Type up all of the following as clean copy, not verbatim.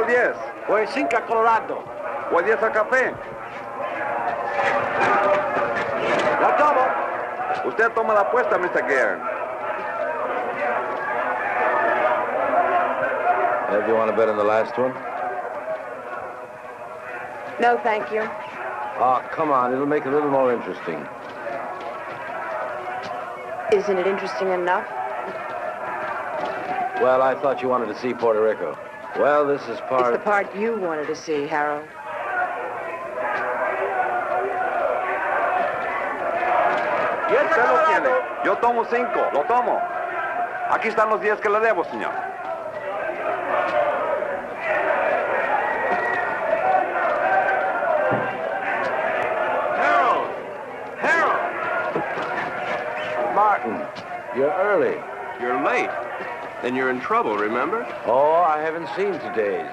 10. O el 5 a Colorado. O el 10 a café. Lo tomo. Usted toma la apuesta, Mr. Guerin. Do you want to bet on the last one? No, thank you. Oh, come on. It'll make it a little more interesting. Isn't it interesting enough? Well, I thought you wanted to see Puerto Rico. Well, this is part... It's the part you wanted to see, Harold. Usted lo tiene. Yo tomo 5. Lo tomo. Aquí están los 10 que le debo, señor. Martin, you're early. You're late. Then you're in trouble, remember? Oh, I haven't seen today's.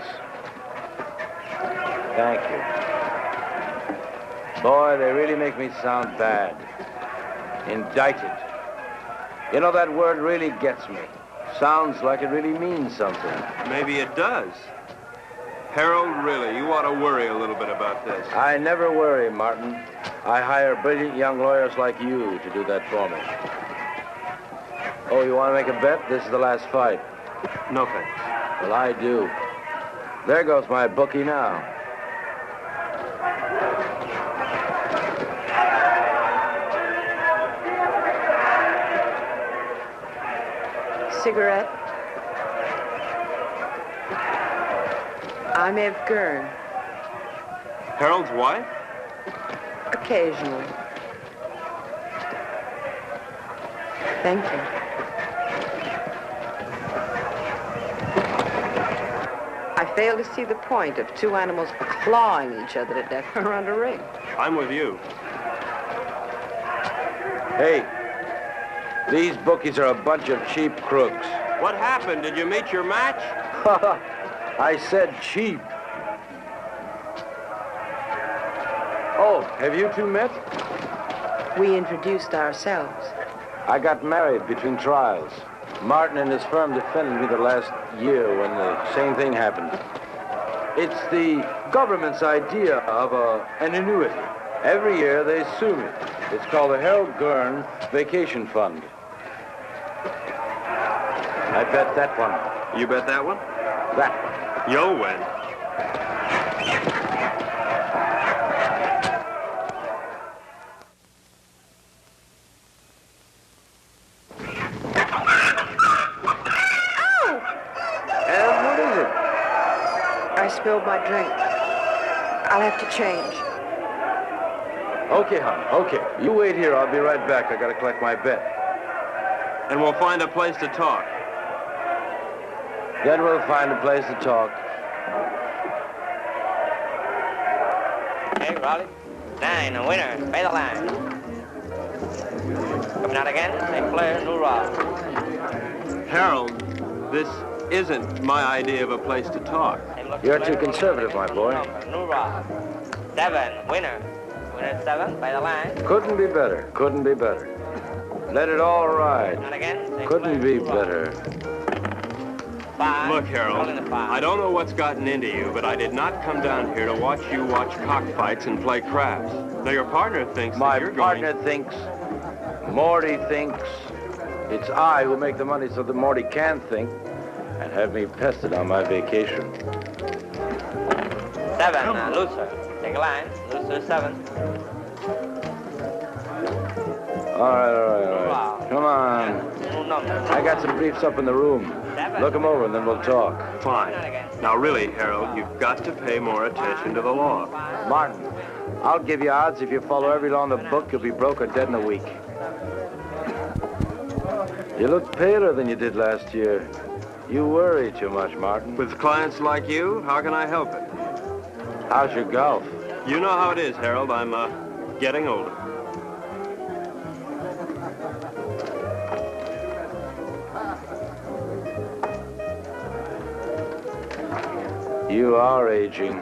Thank you. Boy, they really make me sound bad. Indicted. You know, that word really gets me. Sounds like it really means something. Maybe it does. Harold, really, you ought to worry a little bit about this. I never worry, Martin. I hire brilliant young lawyers like you to do that for me. Oh, you want to make a bet? This is the last fight. No thanks. Well, I do. There goes my bookie now. Cigarette? I'm Eve Gurn. Harold's wife? Occasionally. Thank you. I fail to see the point of two animals clawing each other to death around a ring. I'm with you. Hey, these bookies are a bunch of cheap crooks. What happened? Did you meet your match? I said cheap. Oh, have you two met? We introduced ourselves. I got married between trials. Martin and his firm defended me the last year when the same thing happened. It's the government's idea of an annuity. Every year they sue me. It's called the Harold Gurn Vacation Fund. I bet that one. You bet that one? That one. You'll win. I spilled my drink. I'll have to change. Okay, hon, okay. You wait here. I'll be right back. I gotta collect my bet. And we'll find a place to talk. Then we'll find a place to talk. Hey, Raleigh. 9, a winner. Pay the line. Coming out again. Take player, new rod. Harold, this isn't my idea of a place to talk. You're too conservative, my boy. New rod. 7, winner. Winner 7, by the line. Couldn't be better. Couldn't be better. Let it all ride. Not again. Couldn't be better. 5. Look, Harold, I don't know what's gotten into you, but I did not come down here to watch you watch cockfights and play craps. Now, your partner thinks My that you're partner thinks, Morty thinks, it's I who make the money so that Morty can think and have me pestered on my vacation. 7, loser. Take a line. Loser 7. All right. Come on. I got some briefs up in the room. Look them over and then we'll talk. Fine. Now, really, Harold, you've got to pay more attention to the law. Martin, I'll give you odds if you follow every law in the book, you'll be broke or dead in a week. You look paler than you did last year. You worry too much, Martin. With clients like you, how can I help it? How's your golf? You know how it is, Harold. I'm, getting older. You are aging.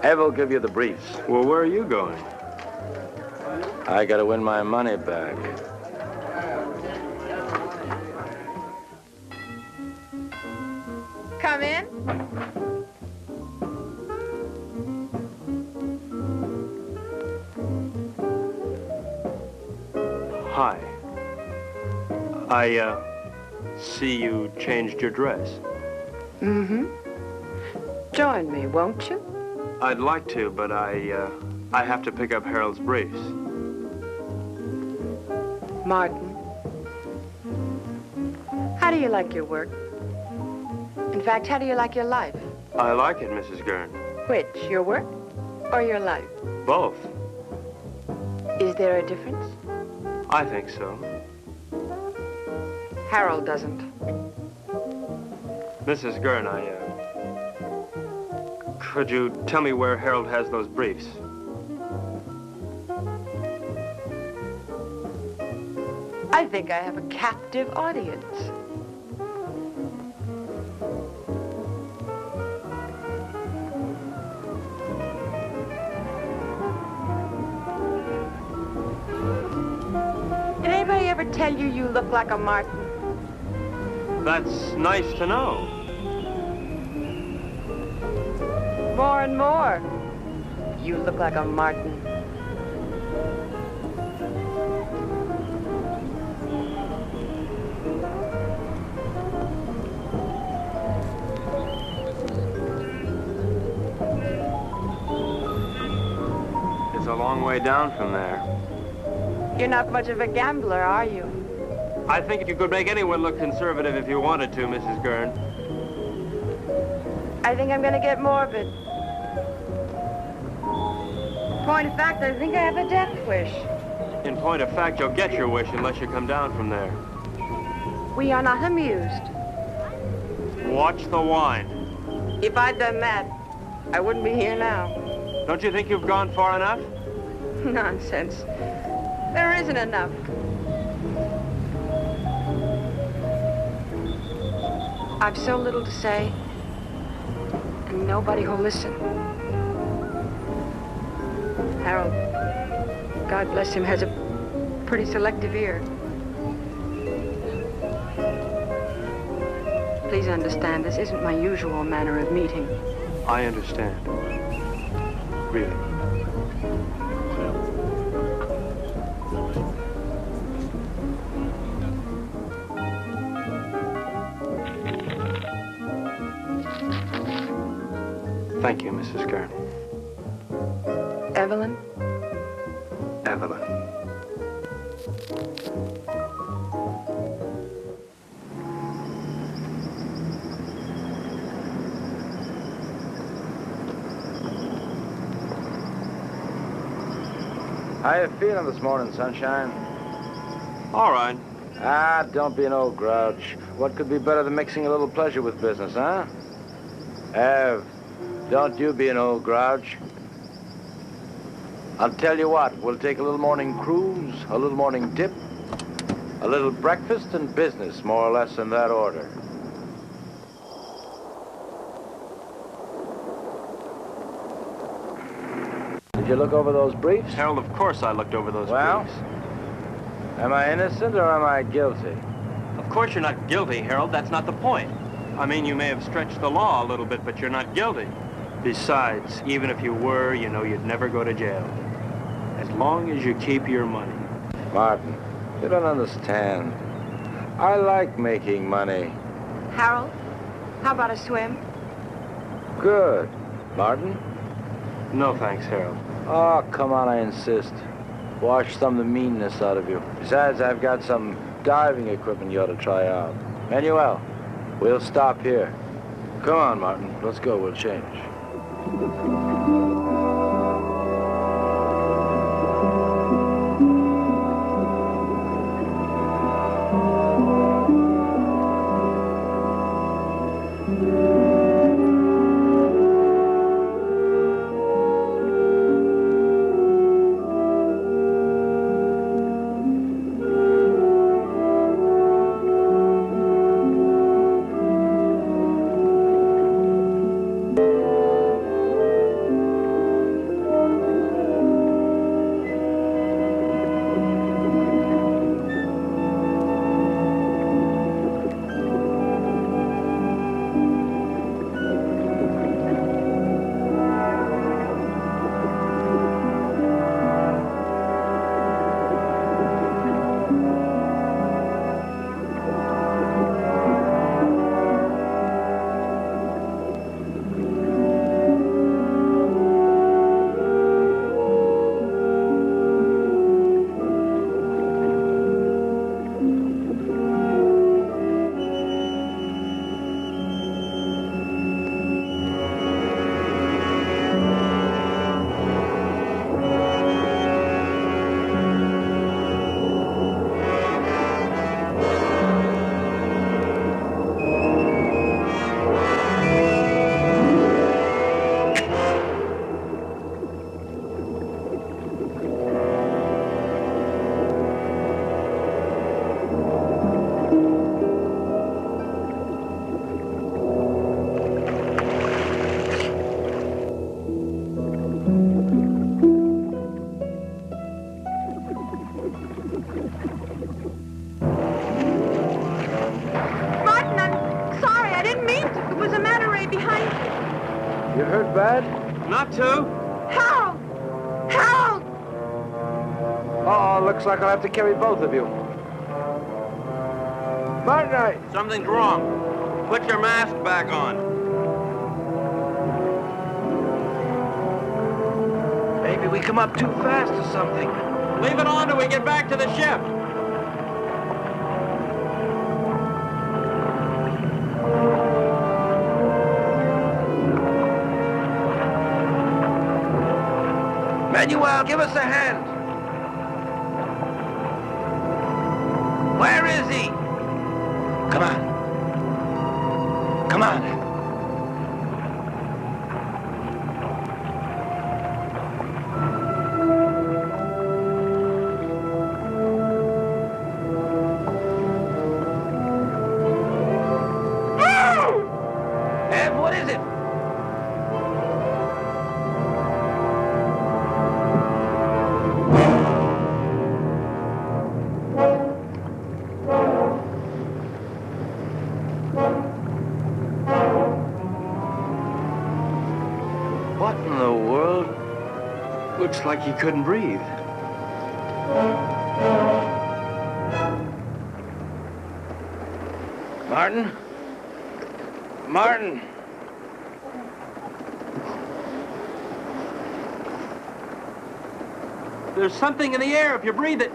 Ev will give you the briefs. Well, where are you going? I gotta win my money back. come in? Hi. I see you changed your dress. Mm-hmm. Join me, won't you? I'd like to, but I have to pick up Harold's briefs. Martin, how do you like your work? In fact, how do you like your life? I like it, Mrs. Gurn. Which, your work or your life? Both. Is there a difference? I think so. Harold doesn't. Mrs. Gurn, could you tell me where Harold has those briefs? I think I have a captive audience. Did anybody ever tell you you look like a Martin? That's nice to know. More and more. You look like a Martin. It's a long way down from there. You're not much of a gambler, are you? I think you could make anyone look conservative if you wanted to, Mrs. Gurn. I think I'm gonna get morbid. Point of fact, I think I have a death wish. In point of fact, you'll get your wish unless you come down from there. We are not amused. Watch the wine. If I'd done that, I wouldn't be here now. Don't you think you've gone far enough? Nonsense. There isn't enough. I've so little to say, and nobody will listen. Harold, God bless him, has a pretty selective ear. Please understand, this isn't my usual manner of meeting. I understand. Really. Thank you, Mrs. Gurn. Evelyn? Evelyn. How you feeling this morning, sunshine? All right. Ah, don't be an old grouch. What could be better than mixing a little pleasure with business, huh? Ev, don't you be an old grouch. I'll tell you what, we'll take a little morning cruise, a little morning dip, a little breakfast and business, more or less in that order. Did you look over those briefs? Harold, of course I looked over those Well? briefs. Am I innocent or am I guilty? Of course you're not guilty, Harold. That's not the point. I mean, you may have stretched the law a little bit, but you're not guilty. Besides, even if you were, you know you'd never go to jail. As long as you keep your money. Martin, you don't understand. I like making money. Harold, how about a swim? Good. Martin? No thanks, Harold. Oh, come on, I insist. Wash some of the meanness out of you. Besides, I've got some diving equipment you ought to try out. Manuel, we'll stop here. Come on, Martin. Let's go. We'll change. bad? Not too. Harold! Harold! Oh, looks like I'll have to carry both of you. Martin, Something's wrong. Put your mask back on. maybe we come up too fast or something. Leave it on till we get back to the ship. Manuel, give us a hand. Where is he? Come on. Come on. Ev, what is it? What in the world? Looks like he couldn't breathe. Martin? Martin! There's something in the air if you breathe it.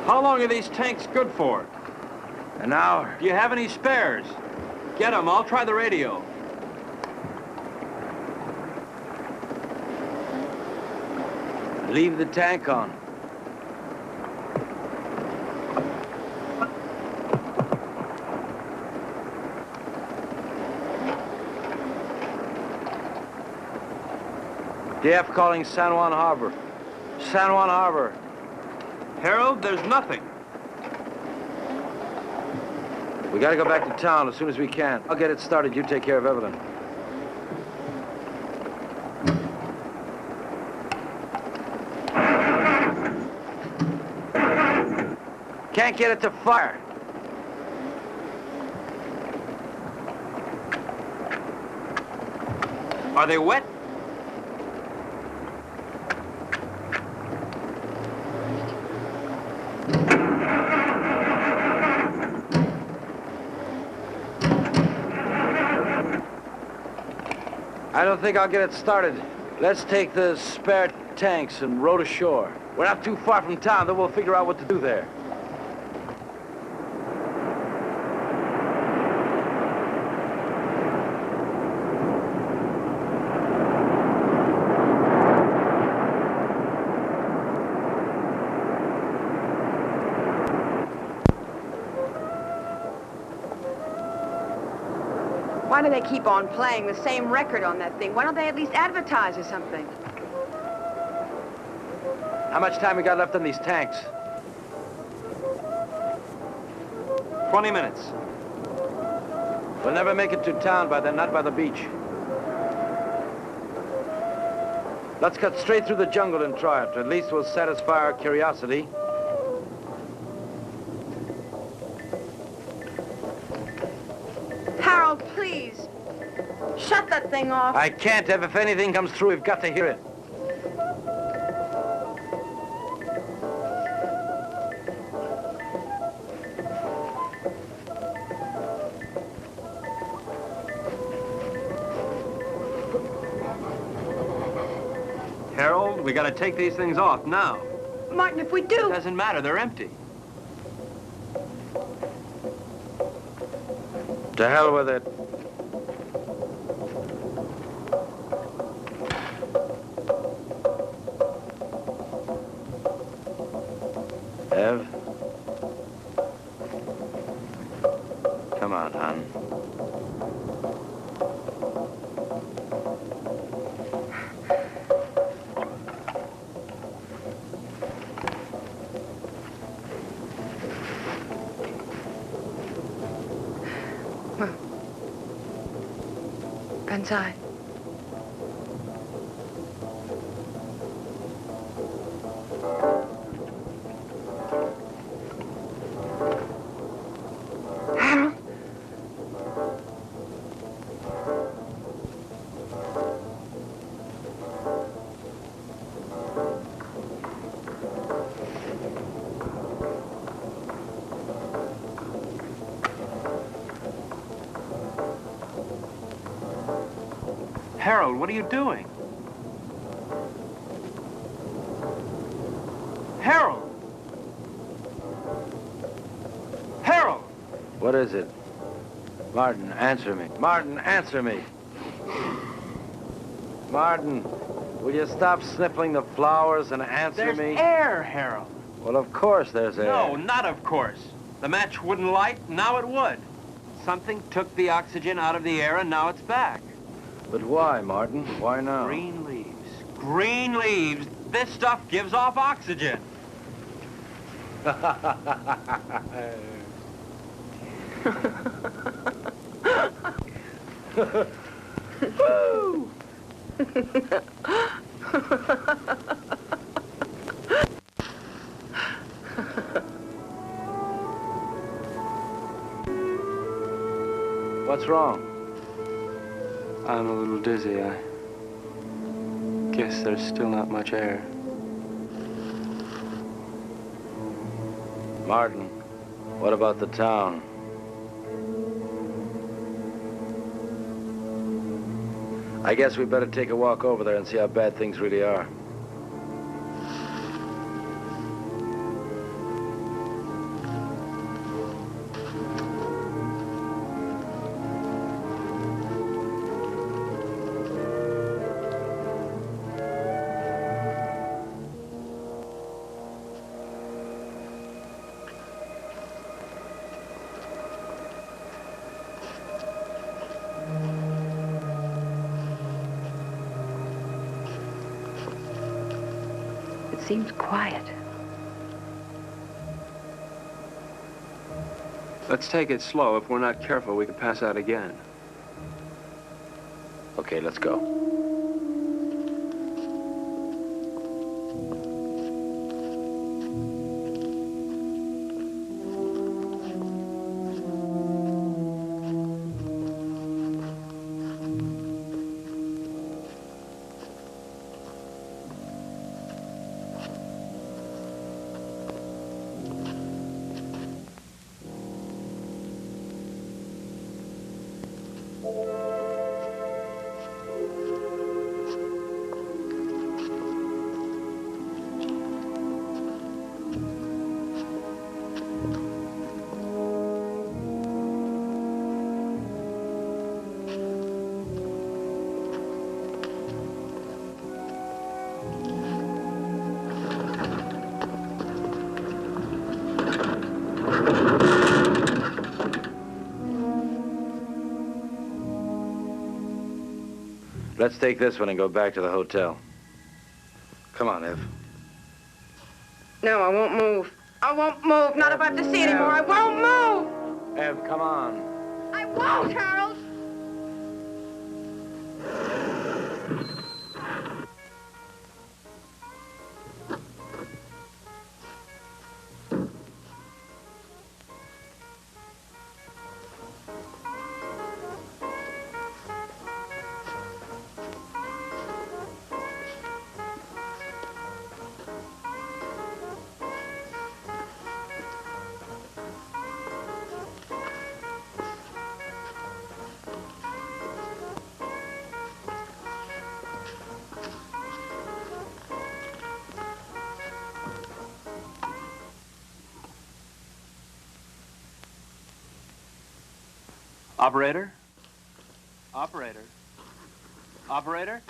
How long are these tanks good for? An hour. Do you have any spares? Get them. I'll try the radio. Leave the tank on. DF calling San Juan Harbor. San Juan Harbor. Harold, there's nothing. We gotta go back to town as soon as we can. I'll get it started. You take care of Evelyn. Can't get it to fire. Are they wet? I don't think I'll get it started. Let's take the spare tanks and row to shore. We're not too far from town, then we'll figure out what to do there. Why do they keep on playing the same record on that thing? Why don't they at least advertise or something? How much time we got left on these tanks? 20 minutes. We'll never make it to town by then, not by the beach. Let's cut straight through the jungle and try it. At least we'll satisfy our curiosity. Harold, please. Shut that thing off. I can't, Ev. If anything comes through, we've got to hear it. Harold, we gotta take these things off now. Martin, if we do... Doesn't matter, they're empty. To hell with it. Ev? Come on, hon. Inside. Harold? Harold, what are you doing? Harold! Harold! What is it? Martin, answer me. Martin, answer me. Martin, will you stop sniffling the flowers and answer There's me? air, Harold. Well, of course there's air. No, not of course. The match wouldn't light, now it would. Something took the oxygen out of the air, and now it's back. But why, Martin? Why now? Green leaves. Green leaves. This stuff gives off oxygen. Woo! What's wrong? I'm a little dizzy. I guess there's still not much air. Martin, what about the town? I guess we better take a walk over there and see how bad things really are. Seems quiet. Let's take it slow. If we're not careful, we could pass out again. Okay, let's go. Let's take this one and go back to the hotel. Come on, Ev. No, I won't move. I won't move. Not if I have to see anymore. I won't move. Ev, come on. I won't, Harold. Operator? Operator? Operator?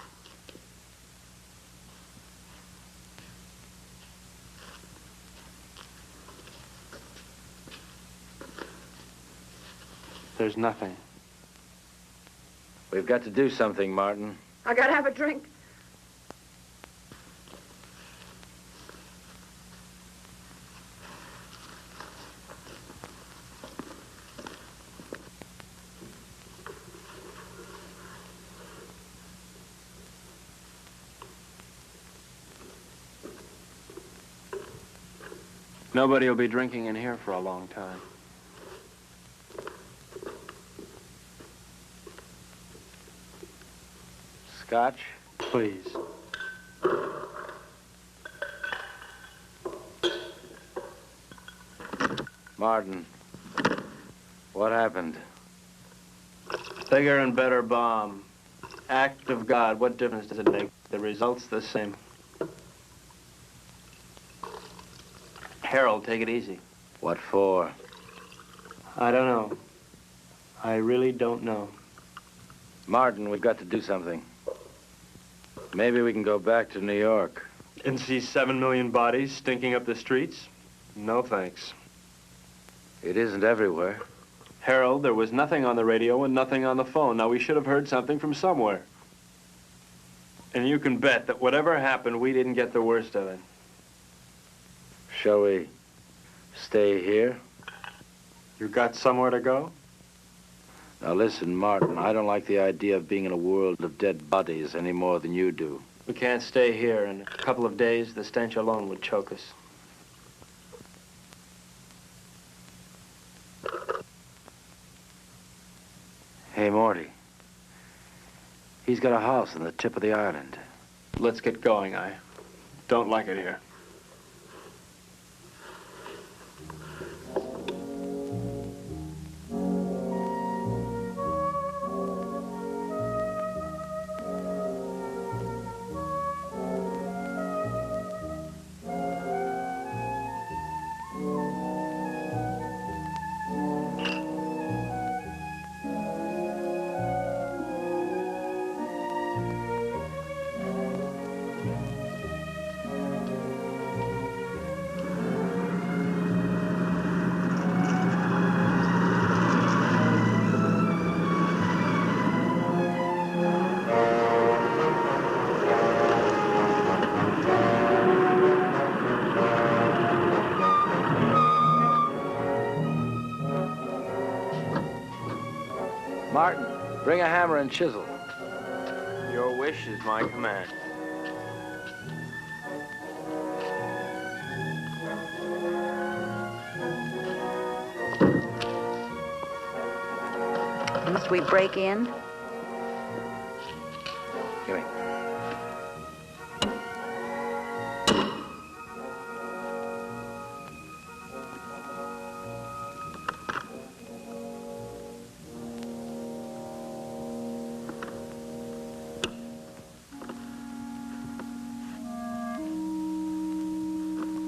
There's nothing. We've got to do something, Martin. I gotta have a drink. Nobody will be drinking in here for a long time. Scotch? Please. Martin, what happened? Bigger and better bomb. Act of God, what difference does it make? The result's the same. Harold, take it easy. What for? I don't know. I really don't know. Martin, we've got to do something. Maybe we can go back to New York. And see 7 million bodies stinking up the streets? No thanks. It isn't everywhere. Harold, there was nothing on the radio and nothing on the phone. Now, we should have heard something from somewhere. And you can bet that whatever happened, we didn't get the worst of it. Shall we stay here? You got somewhere to go? Now listen, Martin, I don't like the idea of being in a world of dead bodies any more than you do. We can't stay here. In a couple of days, the stench alone would choke us. Hey, Morty. He's got a house on the tip of the island. Let's get going. I don't like it here. Martin, bring a hammer and chisel. Your wish is my command. Must we break in? Give me.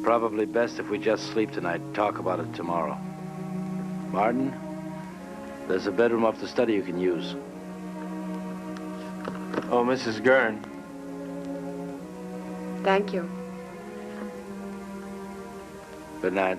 Probably best if we just sleep tonight and talk about it tomorrow. Martin, there's a bedroom off the study you can use. Oh, Mrs. Gurn. Thank you. Good night.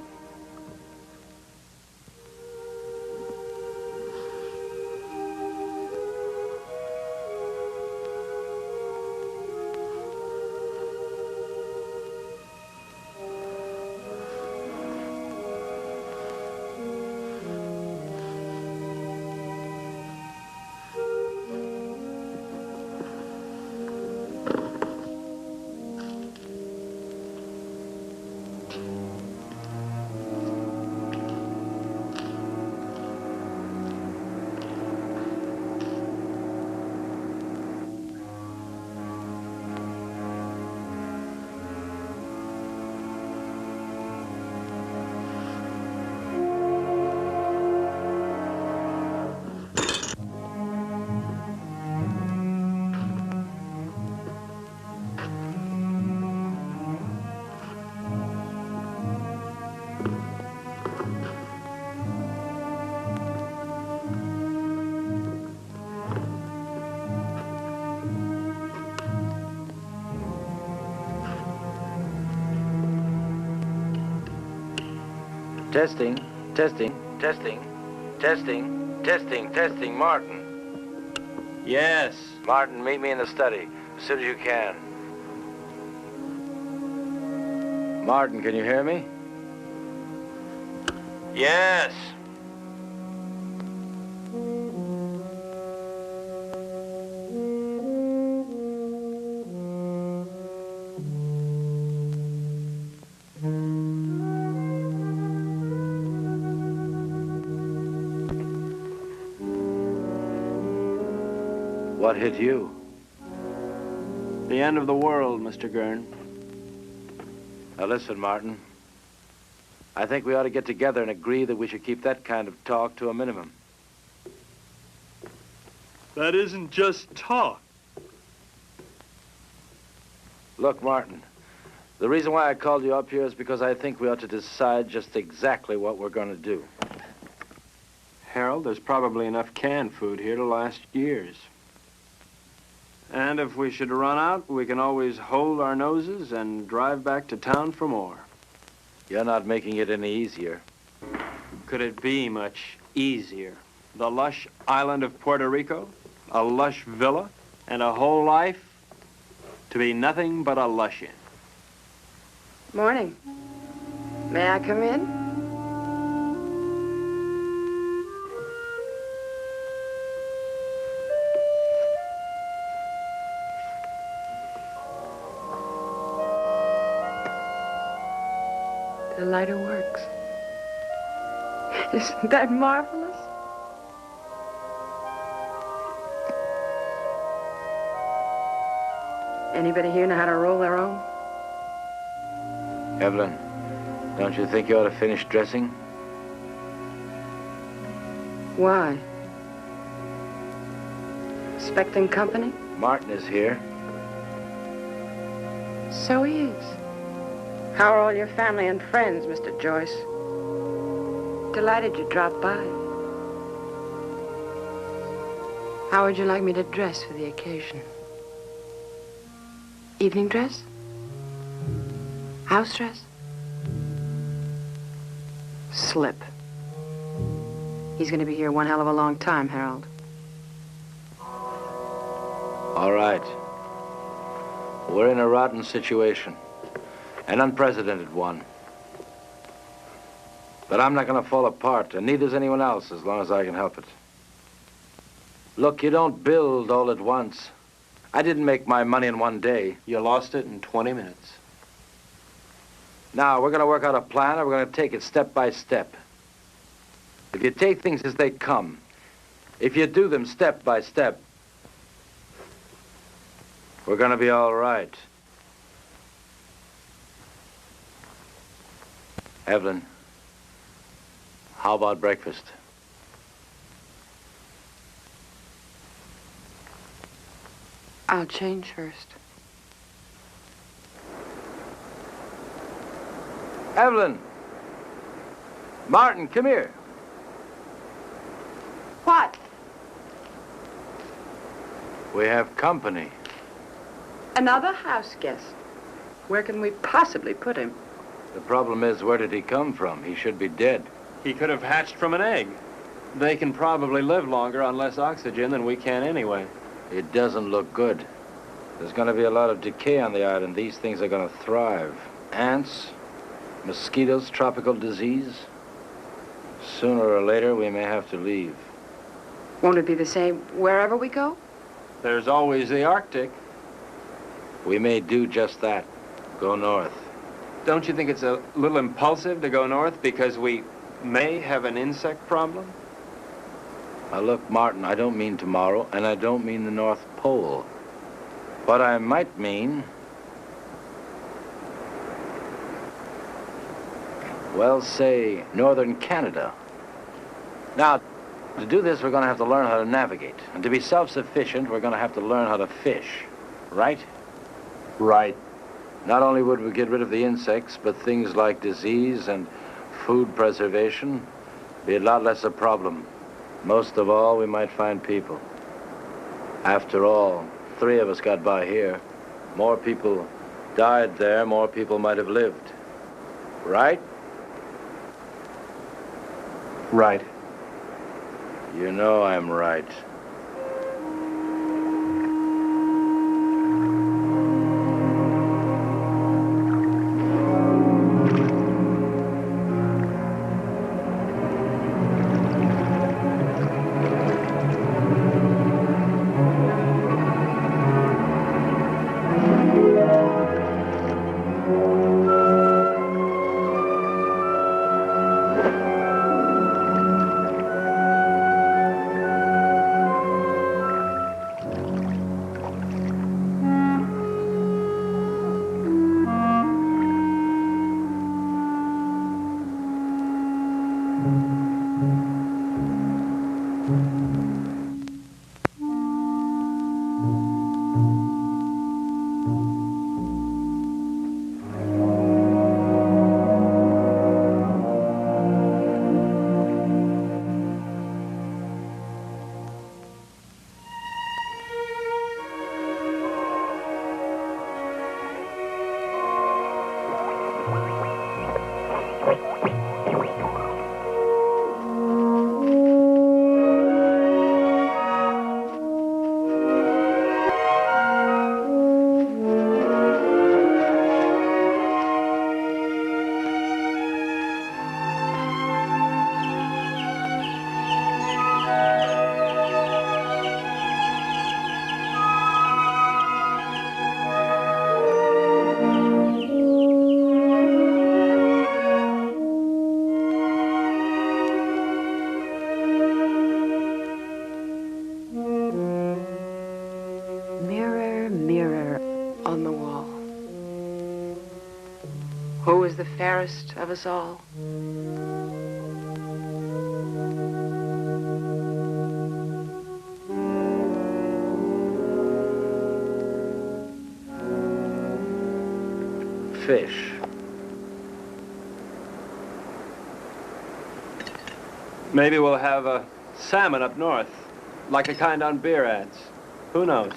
Testing, testing, testing, testing, testing, testing. Martin. Yes. Martin, meet me in the study as soon as you can. Martin, can you hear me? Yes. What hit you? The end of the world, Mr. Gurn. Now listen, Martin. I think we ought to get together and agree that we should keep that kind of talk to a minimum. That isn't just talk. Look, Martin, the reason why I called you up here is because I think we ought to decide just exactly what we're going to do. Harold, there's probably enough canned food here to last years. And if we should run out, we can always hold our noses and drive back to town for more. You're not making it any easier. Could it be much easier? The lush island of Puerto Rico, a lush villa, and a whole life to be nothing but a lush-in. Morning. May I come in? The lighter works. Isn't that marvelous? Anybody here know how to roll their own? Evelyn, don't you think you ought to finish dressing? Why? Expecting company? Martin is here. So he is. How are all your family and friends, Mr. Joyce? Delighted you dropped by. How would you like me to dress for the occasion? Evening dress? House dress? Slip. He's going to be here one hell of a long time, Harold. All right. We're in a rotten situation. An unprecedented one. But I'm not going to fall apart, and neither's anyone else as long as I can help it. Look, you don't build all at once. I didn't make my money in one day. You lost it in 20 minutes. Now, we're going to work out a plan, and we're going to take it step by step. If you take things as they come, if you do them step by step, we're going to be all right. Evelyn, how about breakfast? I'll change first. Evelyn! Martin, come here. What? We have company. Another house guest. Where can we possibly put him? The problem is, where did he come from? He should be dead. He could have hatched from an egg. They can probably live longer on less oxygen than we can anyway. It doesn't look good. There's going to be a lot of decay on the island. These things are going to thrive. Ants, mosquitoes, tropical disease. Sooner or later, we may have to leave. Won't it be the same wherever we go? There's always the Arctic. We may do just that. Go north. Don't you think it's a little impulsive to go north because we may have an insect problem? Now look, Martin, I don't mean tomorrow, and I don't mean the North Pole. What I might mean, well, say, northern Canada. Now, to do this, we're going to have to learn how to navigate. And to be self-sufficient, we're going to have to learn how to fish. Right? Right. Not only would we get rid of the insects, but things like disease and food preservation be a lot less a problem. Most of all, we might find people. After all, 3 of us got by here. More people died there, more people might have lived. Right? Right. You know I'm right. was the fairest of us all. Fish. Maybe we'll have a salmon up north, like a kind on beer ads. Who knows?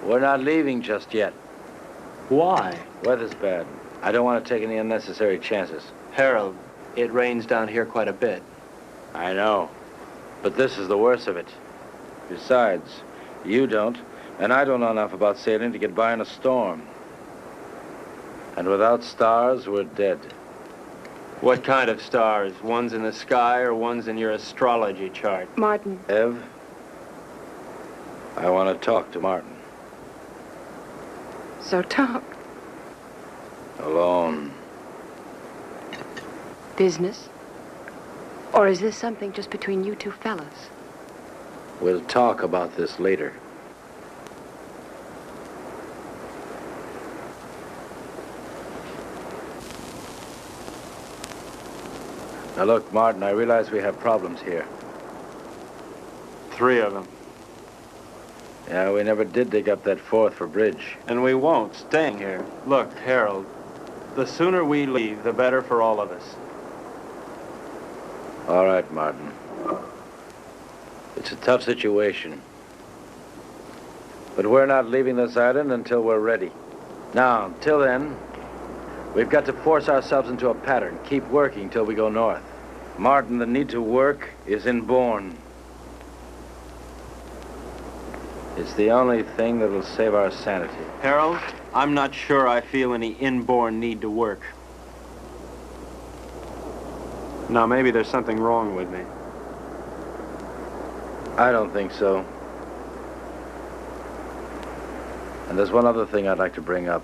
We're not leaving just yet. Why? Weather's bad. I don't want to take any unnecessary chances. Harold, it rains down here quite a bit. I know. But this is the worst of it. Besides, you don't, and I don't know enough about sailing to get by in a storm. And without stars, we're dead. What kind of stars? Ones in the sky or ones in your astrology chart? Martin. Ev, I want to talk to Martin. So talk. Alone. Business? Or is this something just between you two fellas? We'll talk about this later. Now look, Martin, I realize we have problems here. 3 of them. Yeah, we never did dig up that 4th for bridge. And we won't, staying here. Look, Harold, the sooner we leave, the better for all of us. All right, Martin. It's a tough situation. But we're not leaving this island until we're ready. Now, until then, we've got to force ourselves into a pattern, keep working till we go north. Martin, the need to work is inborn. It's the only thing that'll save our sanity. Harold, I'm not sure I feel any inborn need to work. Now, maybe there's something wrong with me. I don't think so. And there's one other thing I'd like to bring up.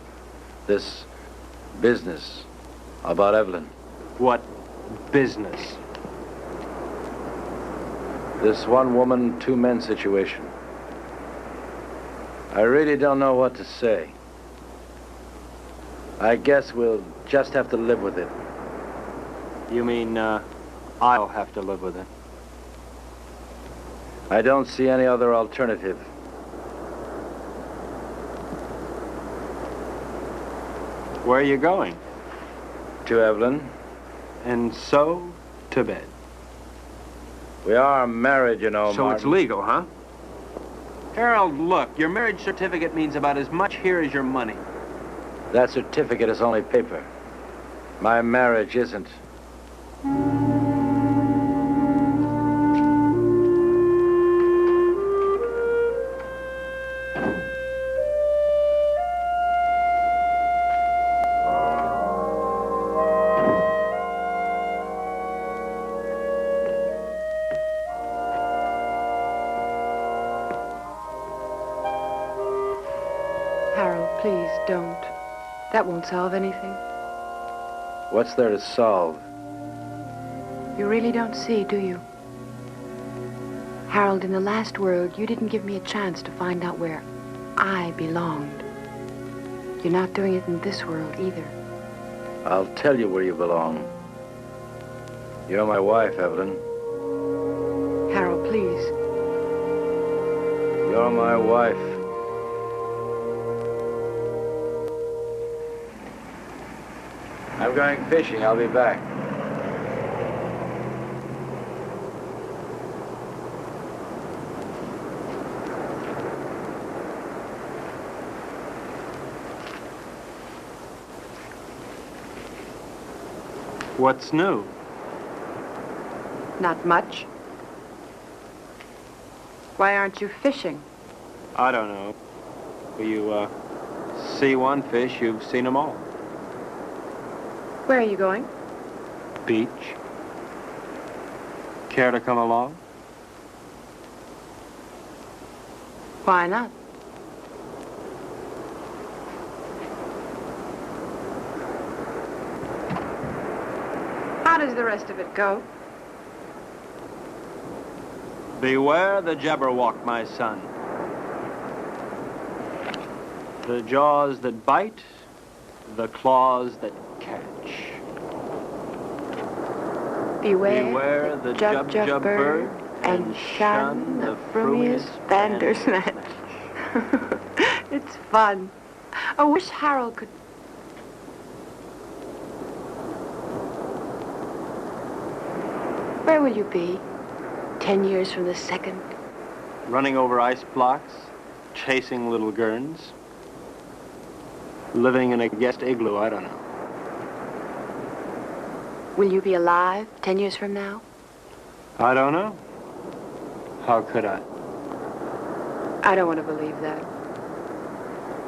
This business about Evelyn. What business? This 1 woman, 2 men situation. I really don't know what to say. I guess we'll just have to live with it. You mean, I'll have to live with it? I don't see any other alternative. Where are you going? To Evelyn. And so, to bed. We are married, you know, So Martin. it's legal, huh? Harold, look, your marriage certificate means about as much here as your money. That certificate is only paper. My marriage isn't. Please, don't. That won't solve anything. What's there to solve? You really don't see, do you? Harold, in the last world, you didn't give me a chance to find out where I belonged. You're not doing it in this world either. I'll tell you where you belong. You're my wife, Evelyn. Harold, please. You're my wife. I'm going fishing. I'll be back. What's new? Not much. Why aren't you fishing? I don't know. You, see one fish, you've seen them all. Where are you going? Beach. Care to come along? Why not? How does the rest of it go? Beware the Jabberwock, my son. The jaws that bite, the claws that catch. Beware the jub bird, and shun the frumiest bandersnatch. It's fun. I wish Harold could... Where will you be 10 years from the second? Running over ice blocks, chasing little gurns, living in a guest igloo, I don't know. Will you be alive 10 years from now? I don't know. How could I? I don't want to believe that.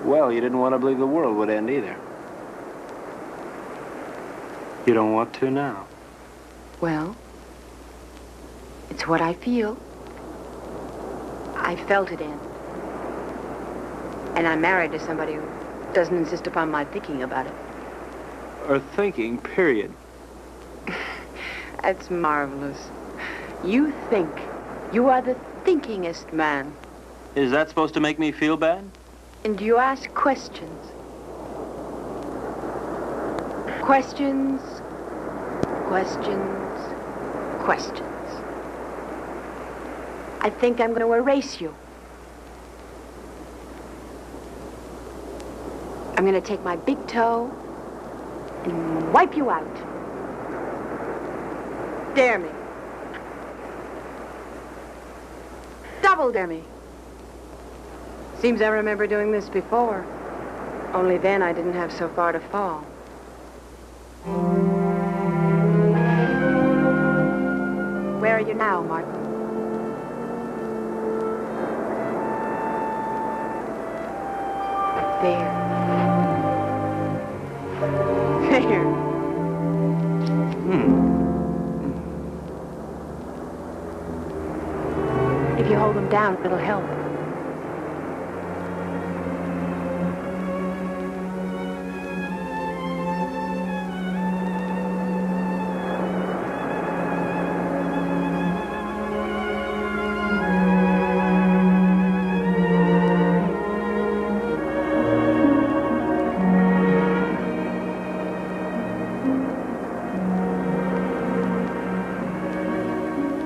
Well, you didn't want to believe the world would end either. You don't want to now. Well, it's what I feel. I felt it in. And I'm married to somebody who doesn't insist upon my thinking about it. Or thinking, period. That's marvelous. You think. You are the thinkingest man. Is that supposed to make me feel bad? And you ask questions. Questions, questions, questions. I think I'm going to erase you. I'm going to take my big toe and wipe you out. Dare me. Double dare me. Seems I remember doing this before. Only then I didn't have so far to fall. Where are you now, Martin? There. There. If you hold them down, it'll help.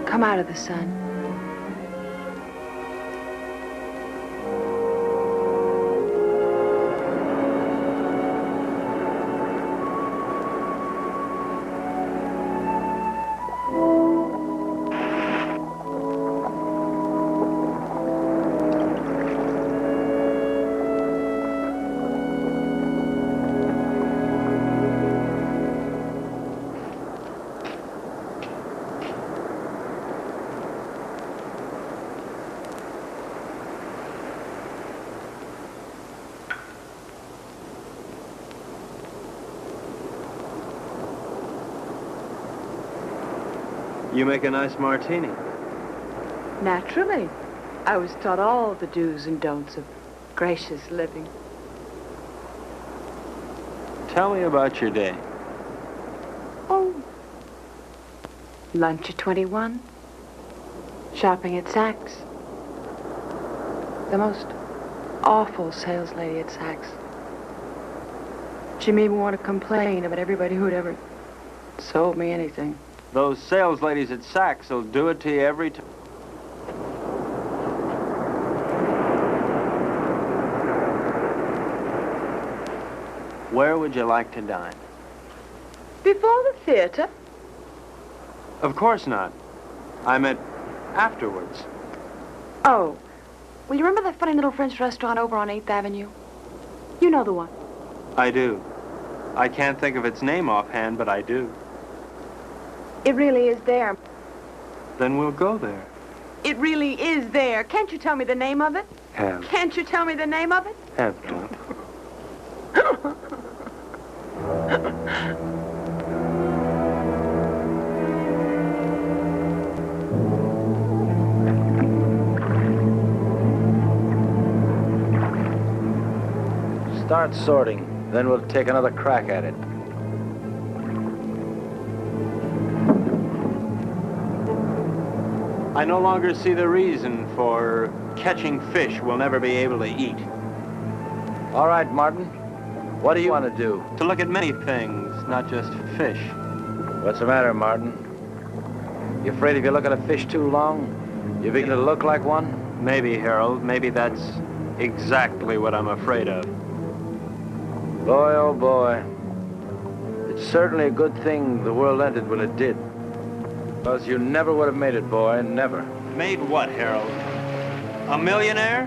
Come out of the sun. You make a nice martini. Naturally. I was taught all the do's and don'ts of gracious living. Tell me about your day. Oh. Lunch at 21. Shopping at Saks. The most awful sales lady at Saks. She made me want to complain about everybody who'd ever sold me anything. Those sales ladies at Saks will do it to you every time. Where would you like to dine? Before the theater? Of course not. I meant afterwards. Oh. Well, you remember that funny little French restaurant over on 8th Avenue? You know the one. I do. I can't think of its name offhand, but I do. It really is there. Then we'll go there. It really is there. Can't you tell me the name of it? Have. Can't you tell me the name of it? Have don't. Start sorting, then we'll take another crack at it. I no longer see the reason for catching fish we'll never be able to eat. All right, Martin. What do you want to do? To look at many things, not just fish. What's the matter, Martin? You afraid if you look at a fish too long, you begin to look like one? Maybe, Harold. Maybe that's exactly what I'm afraid of. Boy, oh boy. It's certainly a good thing the world ended when it did. Because you never would have made it, boy, never. Made what, Harold? A millionaire?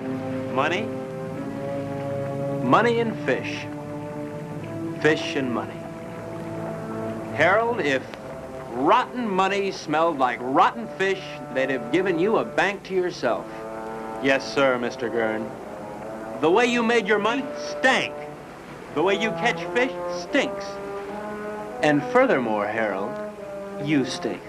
Money? Money and fish. Fish and money. Harold, if rotten money smelled like rotten fish, they'd have given you a bank to yourself. Yes, sir, Mr. Gurn. The way you made your money stank. The way you catch fish stinks. And furthermore, Harold, you stink.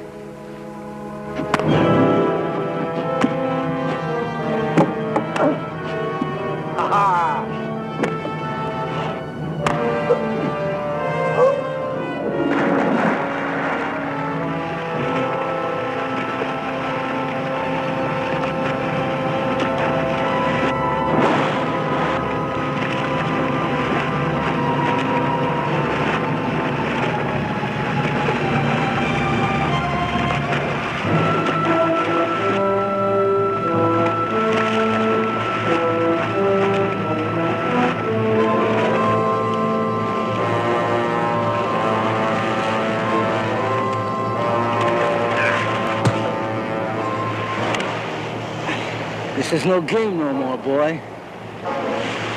This is no game no more, boy.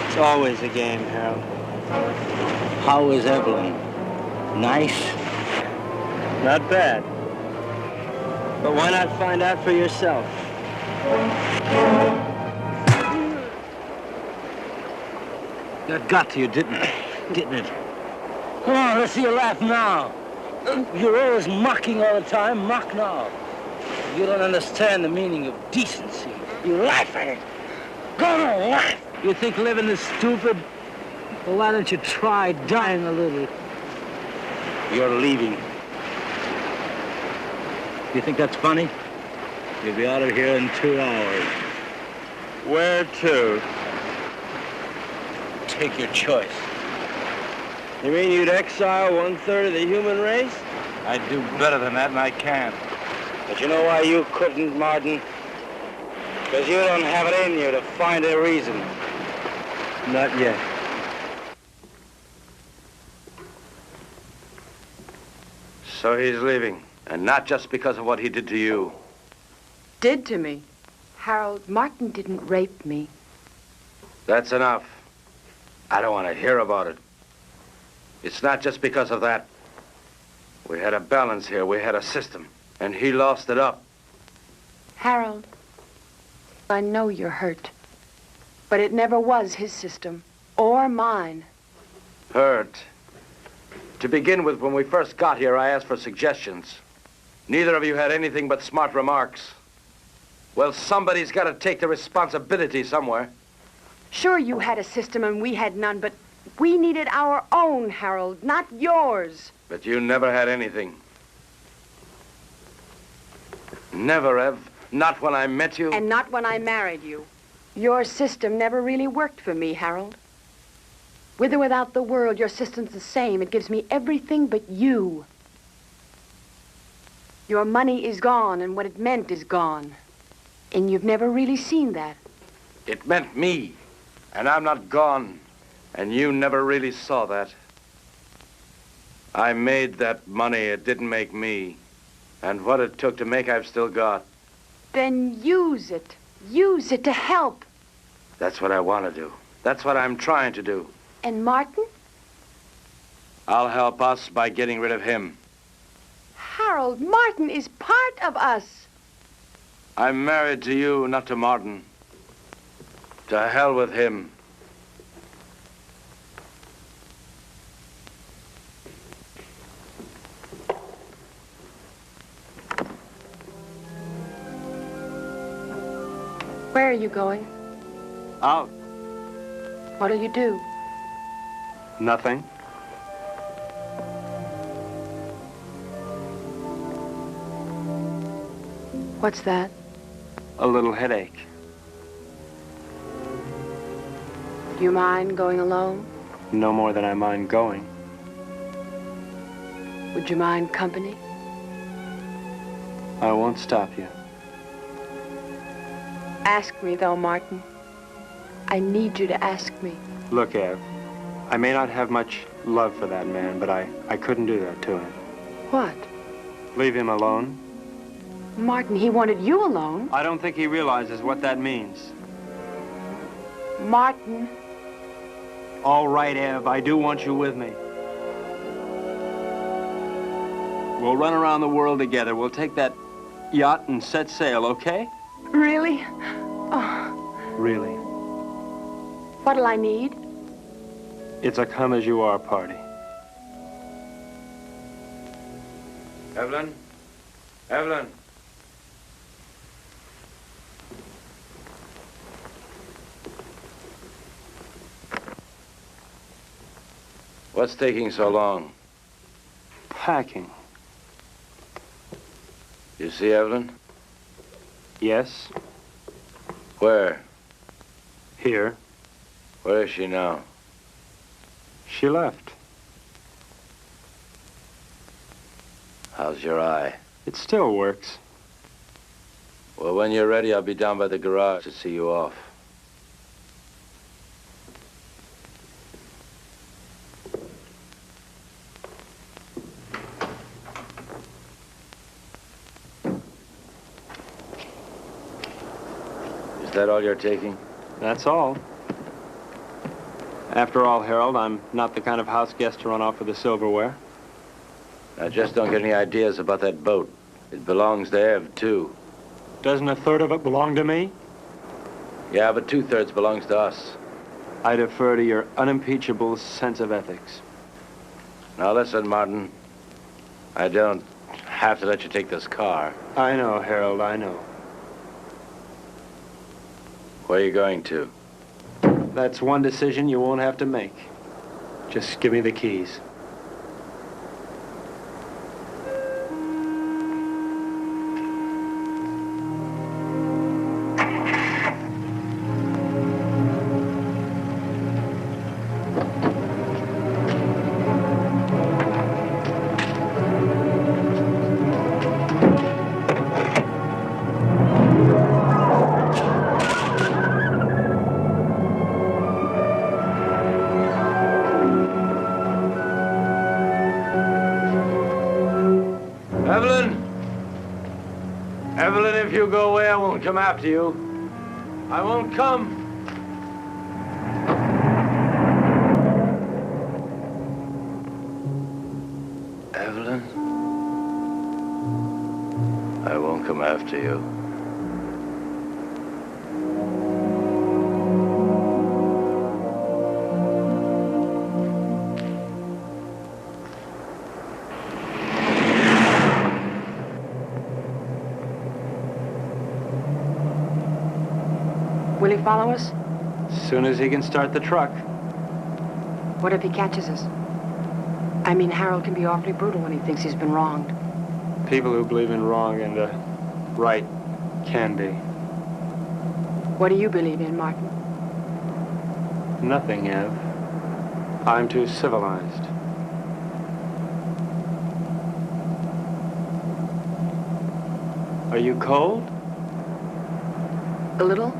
It's always a game, Harold. How is Evelyn? Nice? Not bad. But why not find out for yourself? That got to you, didn't it? Didn't it? Come on, let's see you laugh now. You're always mocking all the time. Mock now. You don't understand the meaning of decency. You laugh at it. Go on, laugh. You think living is stupid? Well, why don't you try dying a little? You're leaving. You think that's funny? You'll be out of here in 2 hours. Where to? Take your choice. You mean you'd exile 1/3 of the human race? I'd do better than that, and I can't. But you know why you couldn't, Martin? Because you don't have it in you to find a reason. Not yet. So he's leaving, and not just because of what he did to you. Did to me? Harold, Martin didn't rape me. That's enough. I don't want to hear about it. It's not just because of that. We had a balance here. We had a system, and he lost it up. Harold, I know you're hurt, but it never was his system or mine. Hurt. To begin with, when we first got here, I asked for suggestions. Neither of you had anything but smart remarks. Well, somebody's got to take the responsibility somewhere. Sure, you had a system and we had none, but we needed our own, Harold, not yours. But you never had anything. Never, Ev. Not when I met you. And not when I married you. Your system never really worked for me, Harold. With or without the world, your system's the same. It gives me everything but you. Your money is gone, and what it meant is gone. And you've never really seen that. It meant me, and I'm not gone. And you never really saw that. I made that money. It didn't make me. And what it took to make, I've still got. Then use it. Use it to help. That's what I want to do. That's what I'm trying to do. And Martin? I'll help us by getting rid of him. Harold, Martin is part of us. I'm married to you, not to Martin. To hell with him. Where are you going? Out. What'll you do? Nothing. What's that? A little headache. Do you mind going alone? No more than I mind going. Would you mind company? I won't stop you. Ask me, though, Martin. I need you to ask me. Look, Ev, I may not have much love for that man, but I couldn't do that to him. What? Leave him alone? Martin, he wanted you alone. I don't think he realizes what that means. Martin. All right, Ev, I do want you with me. We'll run around the world together. We'll take that yacht and set sail, okay? Really? Oh. Really. What'll I need? It's a come-as-you-are party. Evelyn? Evelyn? What's taking so long? Packing. You see Evelyn? Yes. Where? Here. Where is she now? She left. How's your eye? It still works. Well, when you're ready, I'll be down by the garage to see you off. Is that all you're taking? That's all. After all, Harold, I'm not the kind of house guest to run off with the silverware. Now, just don't get any ideas about that boat. It belongs to Ev, too. Doesn't a third of it belong to me? Yeah, but 2/3 belongs to us. I defer to your unimpeachable sense of ethics. Now, listen, Martin. I don't have to let you take this car. I know, Harold, I know. Where are you going to? That's one decision you won't have to make. Just give me the keys. Evelyn, if you go away, I won't come after you. I won't come. Evelyn, I won't come after you. Will he follow us? As soon as he can start the truck. What if he catches us? I mean, Harold can be awfully brutal when he thinks he's been wronged. People who believe in wrong and right can be. What do you believe in, Martin? Nothing, Ev. I'm too civilized. Are you cold? A little?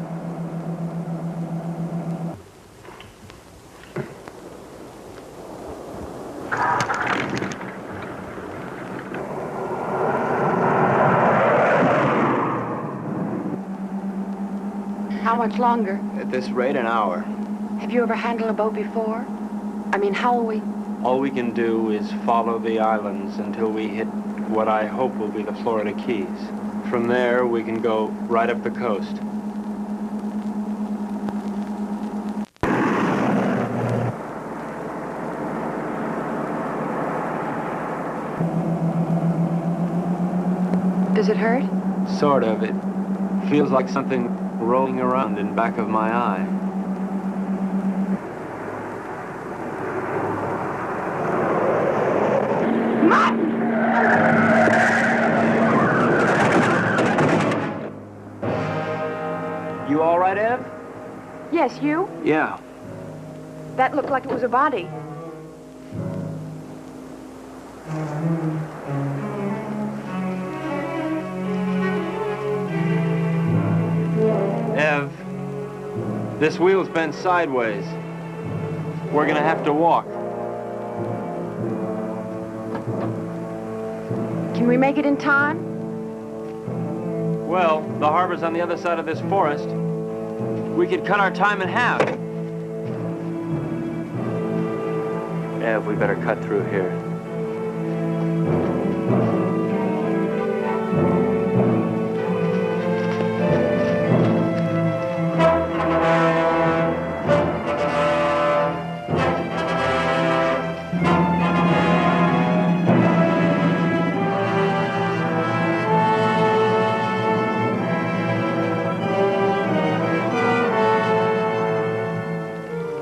How much longer? At this rate, an hour. Have you ever handled a boat before? I mean, how will we? All we can do is follow the islands until we hit what I hope will be the Florida Keys. From there, we can go right up the coast. Does it hurt? Sort of. It feels like something rolling around in back of my eye. You all right, Ev? Yes, you? Yeah. That looked like it was a body. This wheel's bent sideways. We're gonna have to walk. Can we make it in time? Well, the harbor's on the other side of this forest. We could cut our time in half. Ev, we better cut through here.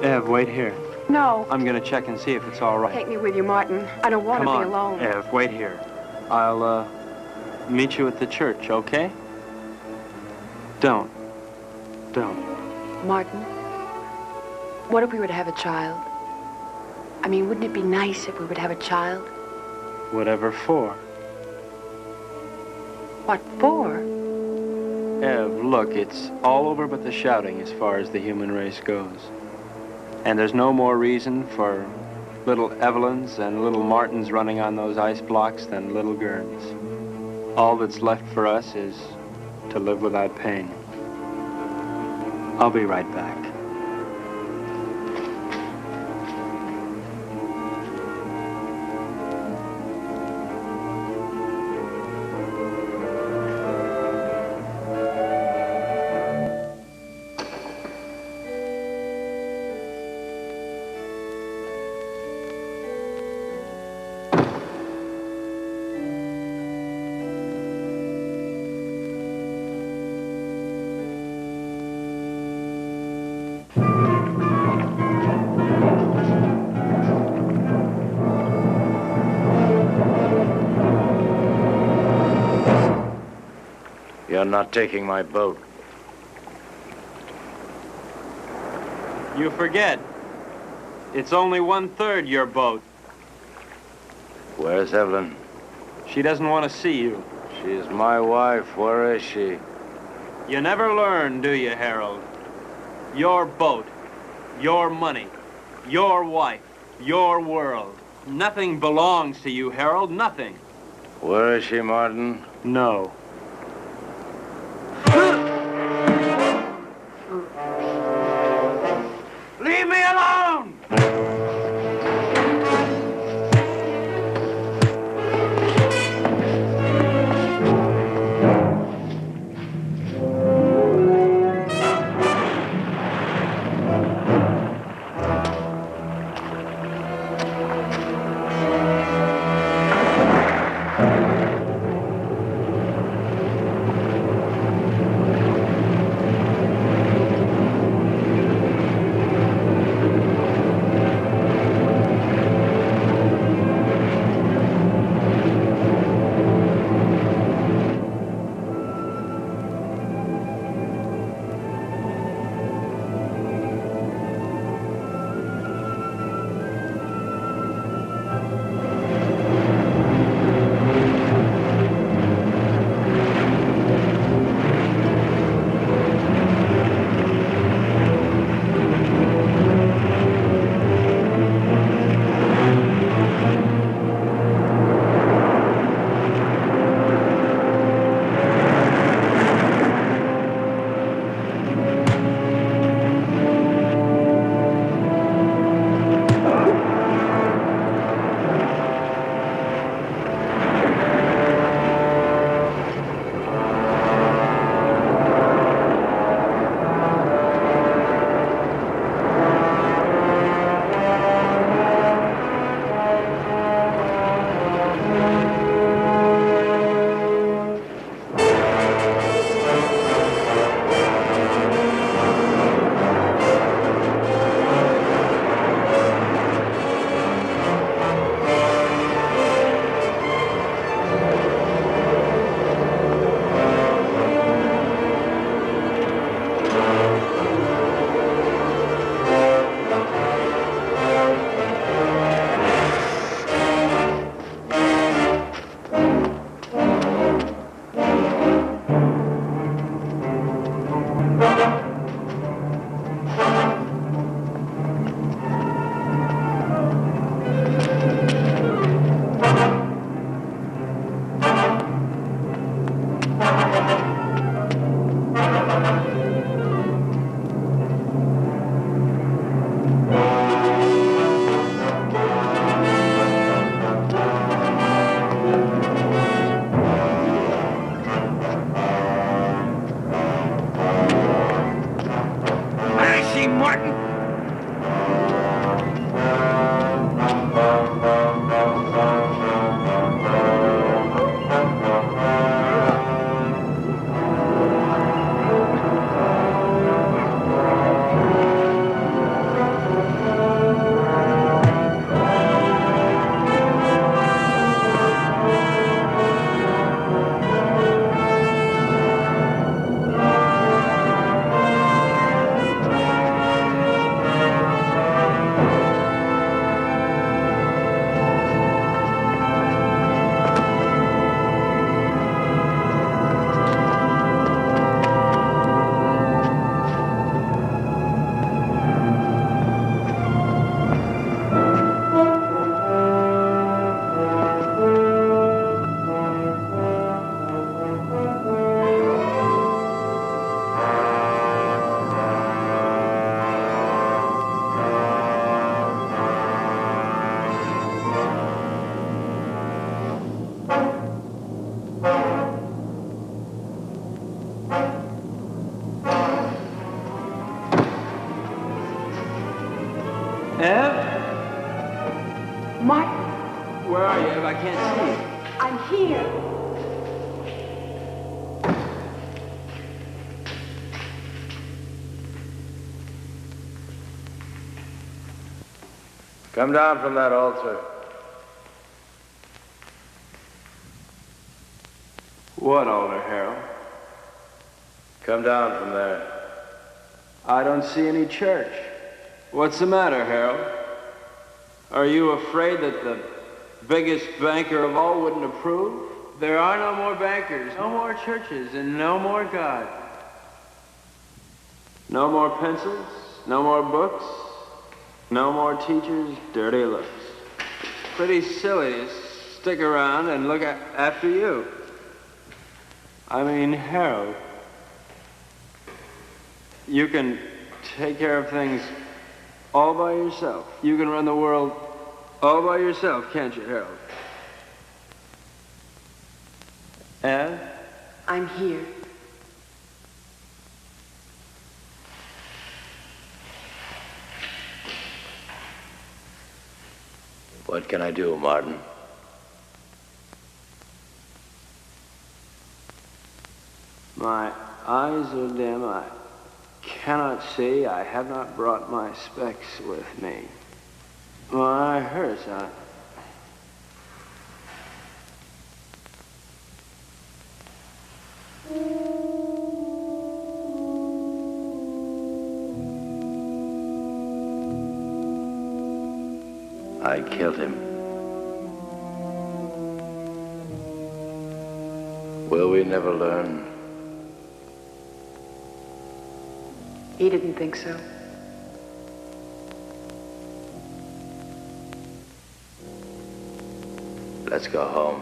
Ev, wait here. No. I'm gonna check and see if it's all right. Take me with you, Martin. I don't want to be alone. Ev, wait here. I'll, meet you at the church, okay? Don't. Martin, what if we were to have a child? I mean, wouldn't it be nice if we would have a child? Whatever for. What for? Ev, look, it's all over but the shouting as far as the human race goes. And there's no more reason for little Evelyns and little Martins running on those ice blocks than little Gerns. All that's left for us is to live without pain. I'll be right back. You're not taking my boat. You forget. It's only 1/3 your boat. Where's Evelyn? She doesn't want to see you. She's my wife. Where is she? You never learn, do you, Harold? Your boat, your money, your wife, your world. Nothing belongs to you, Harold, nothing. Where is she, Martin? No. Leave me alone! Ev? Martin, Where are you, Ev? I can't see you. I'm here. Come down from that altar. What altar, Harold? Come down from there. I don't see any church. What's the matter, Harold? Are you afraid that the biggest banker of all wouldn't approve? There are no more bankers, no more churches, and no more God. No more pencils, no more books, no more teachers' dirty looks. Pretty silly to stick around and look after you. I mean, Harold, you can take care of things all by yourself. You can run the world all by yourself, can't you, Harold? Ev? I'm here. What can I do, Martin? My eyes are dim. I cannot see. I have not brought my specs with me. My eye hurts. I killed him. Will we never learn? He didn't think so. Let's go home.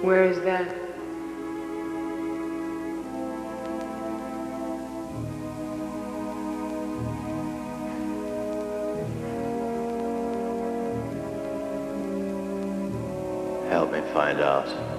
Where is that? Help me find out.